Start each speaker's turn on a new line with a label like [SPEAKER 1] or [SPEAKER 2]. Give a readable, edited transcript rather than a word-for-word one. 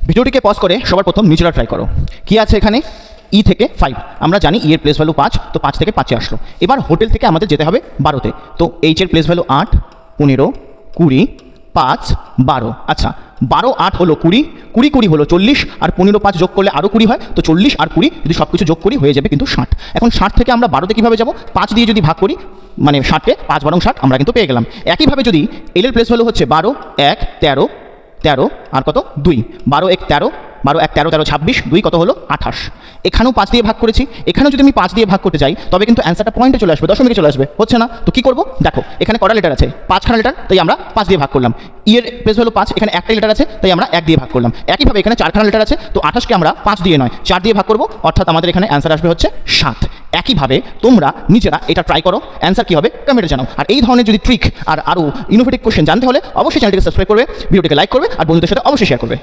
[SPEAKER 1] ভিডিওটিকে পজ করে সবার প্রথম নিজেরা ট্রাই করো। কি আছে এখানে? ই থেকে 5, আমরা জানি ই এর প্লেস ভ্যালু 5, তো 5 থেকে 5-এ আসলো। এবার হোটেল থেকে আমাদের যেতে হবে 12-তে, তো এইচ এর প্লেস ভ্যালু 8, 15, 20, 5, 12। আচ্ছা, 12 8 হলো 20, 20 20 হলো 40, আর 15 5 যোগ করলে আরও 20 হয়, তো 40 আর 20 যদি সব কিছু যোগ করি হয়ে যাবে কিন্তু 60। এখন 60 থেকে আমরা 12-তে কীভাবে যাব? 5 দিয়ে যদি ভাগ করি, মানে 60কে 5 12 60 আমরা কিন্তু পেয়ে গেলাম। একইভাবে যদি এল এর প্লেস ভ্যালু হচ্ছে 12, 1 13, 13 আর কত 2, 12 1 13, 12 1 13 13 26, 2 কত হলো 28। এখানেও 5 দিয়ে ভাগ করেছি, এখানেও যদি আমি 5 দিয়ে ভাগ করতে যাই তবে কিন্তু অ্যান্সারটা পয়েন্টে চলে আসবে, দশমিকে চলে আসবে। হচ্ছে না? তো কী করবো দেখো, এখানে কটা লেটার আছে? 5খানা লেটার, তাই আমরা 5 দিয়ে ভাগ করলাম। ই এর প্লেস ভ্যালু 5, এখানে একটাই লেটার আছে, তাই আমরা 1 দিয়ে ভাগ করলাম। একইভাবে এখানে 4খানা লেটার আছে, তো 28কে আমরা 5 দিয়ে নয় 4 দিয়ে ভাগ করবো, অর্থাৎ আমাদের এখানে অ্যান্সার আসবে হচ্ছে 7। একইভাবে তোমরা নিজেরা এটা ট্রাই করো, অ্যান্সার কী হবে কমেন্টে জানাও। আর এই ধরনের যদি ট্রিক আর আরও ইনোভেটিভ কোশ্চেন জানতে হলে অবশ্যই চ্যানেলটিকে সাবস্ক্রাইব করবে, ভিডিওটিকে লাইক করবে আর বন্ধুদের সাথে অবশ্যই শেয়ার করবে।